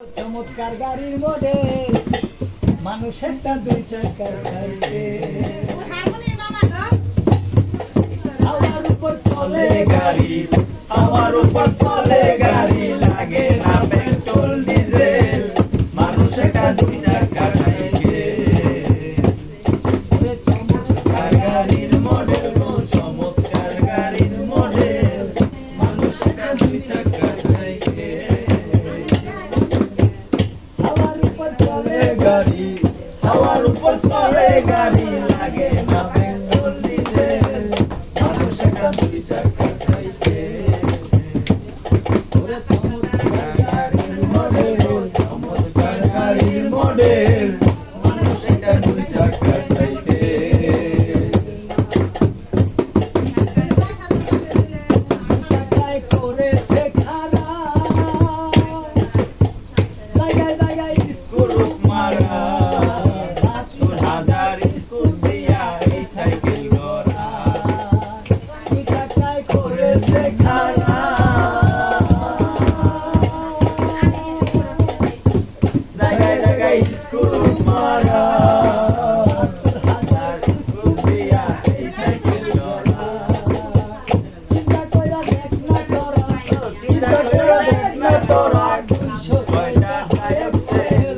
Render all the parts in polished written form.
চমৎকার গাড়ির মডেল, মানুষ একটা দুই চাকার সাইকেল, হাওয়ার উপর চলে গাড়ি, হাওয়ার উপর চলে গাড়ি, লাগে না পেট্রোল ডিজেল, মানুষ একটা দুই চাকার সাইকেল। চমৎকার গাড়ির মডেল গো, চমৎকার গাড়ির মডেল, মানুষ একটা দুই চাকার সাইকেল। গাড়ি, হাওয়ার উপর চলে গাড়ি, লাগে না পেট্রোল ডিজেল, মানুষ একটা দুই চাকার সাইকেল। চমৎকার গাড়ির মডেল, চমৎকার গাড়ির মডেল, মানুষ একটা দুই চাকার সাইকেল। চাকায় করেছে খাড়া, জায়গায় জায়গায় স্কুল মারা, ৭২,০০০ স্কুল দিয়া এই সাইকেল গড়া। চাকায় করেছে খাড়া, জায়গায় জায়গায় স্কুল মারা, ৭২,০০০ স্কুল দিয়া এই সাইকেল গড়া। চিন্তা কইরা দেখ না তোরা, চিন্তা কইরা দেখ না তোরা, ২০০ ডায়াক্সেল,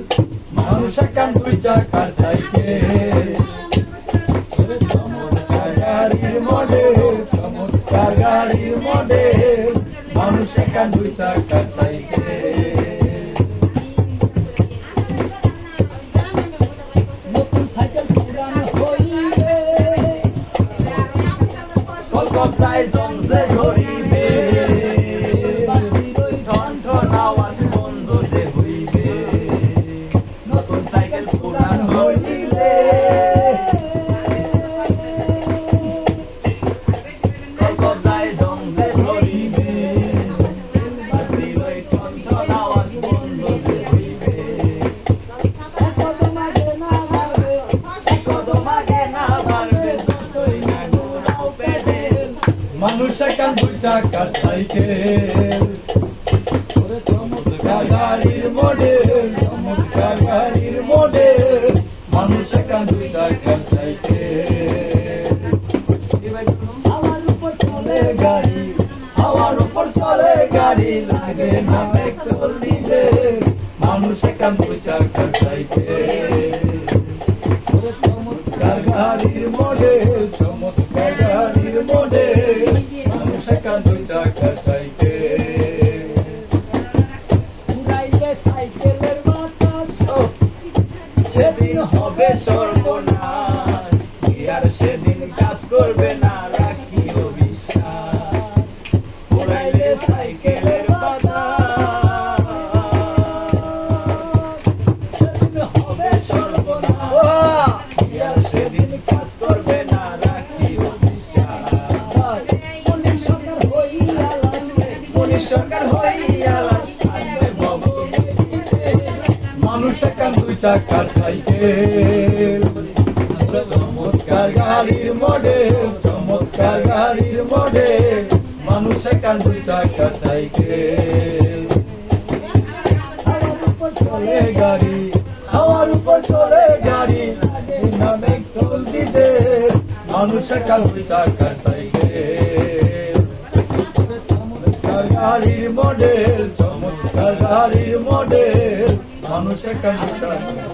মানুষ একটা দুই চাকার সাইকেল। চমৎকার গাড়ির মডেল, চমৎকার গাড়ির মডেল, মানুষ একটা দুই চাকার সাইকেল। নতুন সাইকেল পুরানো হইবে, কলকাতায় জমজে ধরিবে, ঠন ঠন আওয়াজ বন্ধ যে হইবে। নতুন সাইকেল পুরানো হইলে, কলকাতায় জমজে ধরিবে, ঠন ঠন আওয়াজ বন্ধ যে হইবে। কদম আগে না বাড়বে, কদম আগে না বাড়বে, যতই না ঘোরাও প্যাডেল, মানুষ একটা দুই চাকার সাইকেল। চমৎকার গাড়ির মডেল, চমৎকার গাড়ির মডেল, মানুষ একটা দুই চাকার সাইকেল। হাওয়ার উপর চলে গাড়ি, হাওয়ার উপর চলে গাড়ি, লাগে না পেট্রোল ডিজেল, মানুষ একটা দুই চাকার সাইকেল। চমৎকার গাড়ির মডেল, চমৎকার গাড়ির মডেল, মানুষ একটা দুই চাকার সাইকেল। উড়াইলে সাইকেলের বাতাস, সেদিন হবে সর্বনাশ, আর সেদিন কাজ করবে না, রাখিও বিশ্বাস। উড়াইলে সাইকেলের বাতাস, সেদিন হবে সর্বনাশ, আর সেদিন কাজ করবে না, রাখিও বিশ্বাস। পুলিশ সরকার হইয়া লাশ, পুলিশ সরকার হইয়া লাশ, থাকবে ভবঘুরিতে, মানুষ একটা দুই চাকার সাইকেল। চমৎকার গাড়ির মডেল, চমৎকার গাড়ির মডেল, মানুষ একটা দুই চাকার সাইকেল। হাওয়ার উপর চলে গাড়ি, হাওয়ার উপর চলে গাড়ি, লাগে না পেট্রোল ডিজেল, মানুষ একটা দুই চাকার সাইকেল। চমৎকার গাড়ির মডেল, চমৎকার গাড়ির মডেল, মানুষ একটা দুই চাকার